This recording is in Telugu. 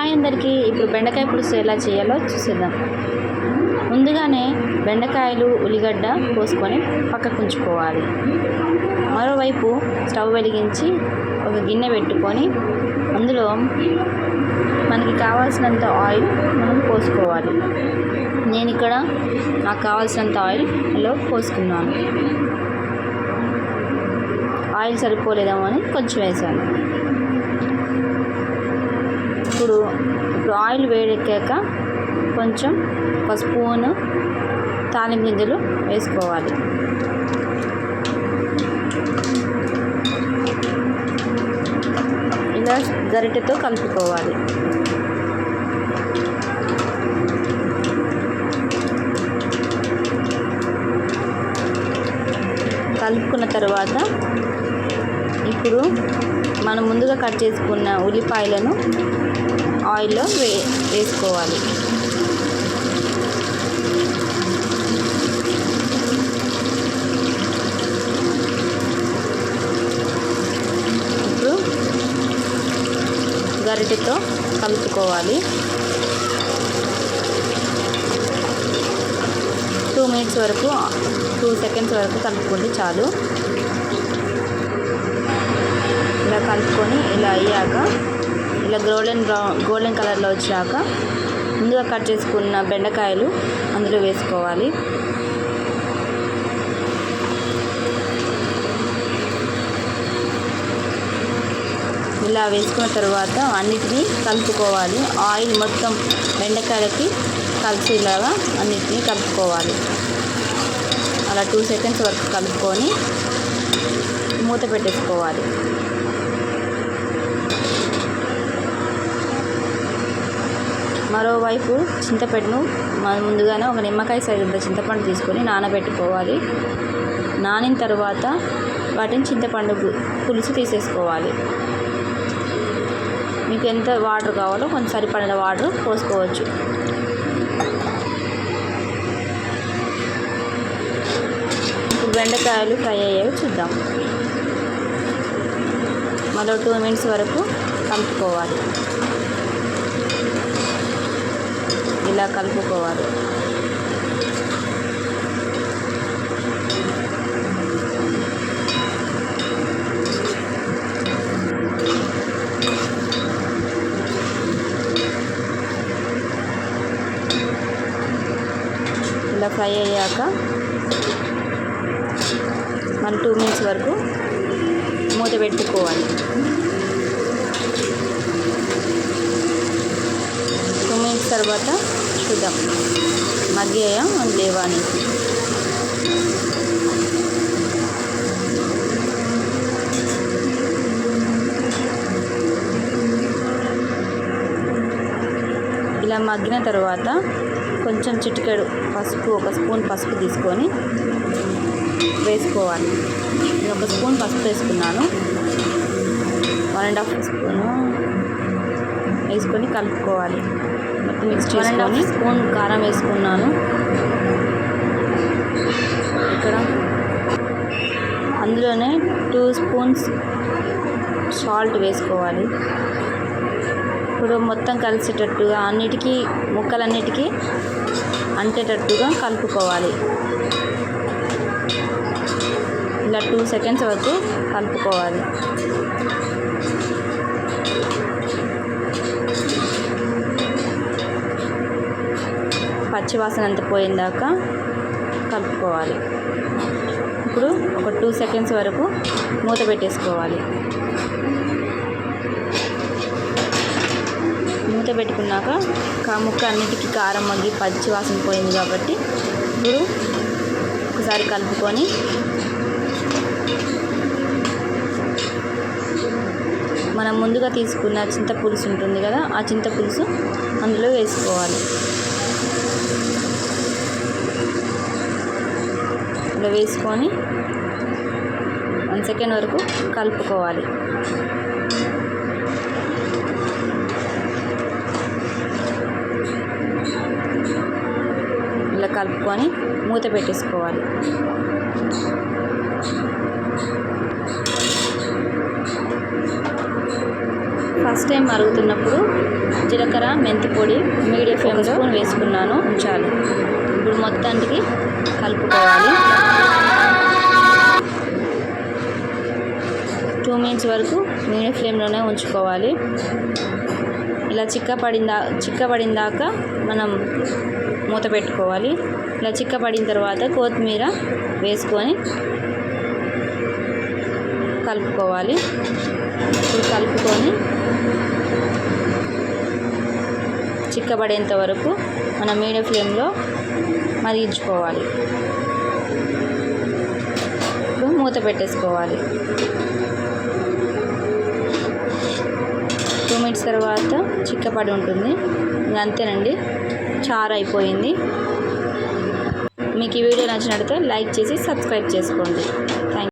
హాయ్ అందరికీ. ఇప్పుడు బెండకాయ పులుసు ఎలా చేయాలో చూసేద్దాం. ముందుగానే బెండకాయలు ఉల్లిగడ్డ కోసుకొని పక్కకు ఉంచుకోవాలి. మరోవైపు స్టవ్ వెలిగించి ఒక గిన్నె పెట్టుకొని అందులో మనకి కావాల్సినంత ఆయిల్ మనం పోసుకోవాలి. నేను ఇక్కడ నాకు కావాల్సినంత ఆయిల్లో పోసుకున్నాను. ఆయిల్ సరిపోలేదేమో అని కొంచెం వేసాను. ఇప్పుడు ఆయిల్ వేడెక్కాక కొంచెం ఒక స్పూను తాలింపు గింజలు వేసుకోవాలి. ఇలా గరిటెతో కలుపుకోవాలి. కలుపుకున్న తర్వాత ఇప్పుడు మనం ముందుగా కట్ చేసుకున్న ఉల్లిపాయలను ఆయిల్లో వేసుకోవాలి. ఇప్పుడు గరిటెతో కలుపుకోవాలి. 2 మినిట్స్ వరకు 2 సెకండ్స్ వరకు కలుపుకోండి చాలు. ఇలా కలుపుకొని ఇలా అయ్యాక ఇలా గోల్డెన్ కలర్లో వచ్చాక ముందుగా కట్ చేసుకున్న బెండకాయలు అందులో వేసుకోవాలి. ఇలా వేసుకున్న తర్వాత అన్నిటినీ కలుపుకోవాలి. ఆయిల్ మొత్తం బెండకాయలకి కలిసేలాగా అన్నిటినీ కలుపుకోవాలి. అలా 2 సెకండ్స్ వరకు కలుపుకొని మూత పెట్టేసుకోవాలి. మరోవైపు చింతపండును ముందుగానే ఒక నిమ్మకాయ సైజంత చింతపండు తీసుకొని నానబెట్టుకోవాలి. నానిన తర్వాత వాటిని చింతపండు పులుసు తీసేసుకోవాలి. మీకు ఎంత వాటర్ కావాలో కొంచెం సరిపడిన వాటర్ పోసుకోవచ్చు. ఇప్పుడు బెండకాయలు ఫ్రై అయ్యేవి చూద్దాం. మరో 2 మినిట్స్ వరకు కలుపుకోవాలి. ఇలా కలుపుకోవాలి. ఇలా ఫ్రై అయ్యాక మనం 2 మినిట్స్ వరకు మూత పెట్టుకోవాలి. 2 మినిట్స్ తర్వాత చూద్దాం మగ్గాయా లేవా అని. ఇలా మగ్గిన తర్వాత కొంచెం చిటికెడు పసుపు, ఒక స్పూన్ పసుపు తీసుకొని వేసుకోవాలి. నేను ఒక స్పూన్ పసుపు వేసుకున్నాను. 1.5 స్పూను వేసుకొని కలుపుకోవాలి. మొత్తం మిక్స్ చేసుకొని 1.5 స్పూన్ కారం వేసుకున్నాను. ఇక్కడ అందులోనే 2 స్పూన్స్ సాల్ట్ వేసుకోవాలి. ఇప్పుడు మొత్తం కలిసేటట్టుగా అన్నిటికీ ముక్కలన్నిటికీ అంటేటట్టుగా కలుపుకోవాలి. ఇలా 2 సెకండ్స్ వరకు కలుపుకోవాలి. పచ్చివాసన అంతా పోయిందాక కలుపుకోవాలి. ఇప్పుడు ఒక 2 సెకండ్స్ వరకు మూత పెట్టేసుకోవాలి. మూత పెట్టుకున్నాక ముక్క అన్నిటికీ కారం మగ్గి పచ్చివాసన పోయింది కాబట్టి ఇప్పుడు ఒకసారి కలుపుకొని మనం ముందుగా తీసుకున్న చింతపులుసు ఉంటుంది కదా, ఆ చింతపులుసు అందులో వేసుకోవాలి. ఇలా వేసుకొని 1 సెకండ్ వరకు కలుపుకోవాలి. ఇలా కలుపుకొని మూత పెట్టేసుకోవాలి. ఫస్ట్ టైం మరుగుతున్నప్పుడు జీలకర్ర మెంతి పొడి మీడియం ఫ్లేమ్ స్పూన్ వేసుకున్నాను. ఉంచాలి. ఇప్పుడు మొత్తానికి కలుపుకోవాలి. 2 మినిట్స్ వరకు మీడియం ఫ్లేమ్లోనే ఉంచుకోవాలి. ఇలా చిక్కబడిన దాకా మనం మూత పెట్టుకోవాలి. ఇలా చిక్కబడిన తర్వాత కొత్తిమీర వేసుకొని కలుపుకోవాలి. ఇప్పుడు కలుపుకొని చిక్కబడేంత వరకు మనం మీడియం ఫ్లేమ్లో మరిగించుకోవాలి. ఇప్పుడు మూత పెట్టేసుకోవాలి. 2 మినిట్స్ తర్వాత చిక్కపడి ఉంటుంది. ఇంకా అంతేనండి, చారు అయిపోయింది. మీకు ఈ వీడియో నచ్చినట్లయితే లైక్ చేసి సబ్స్క్రైబ్ చేసుకోండి. Thank you.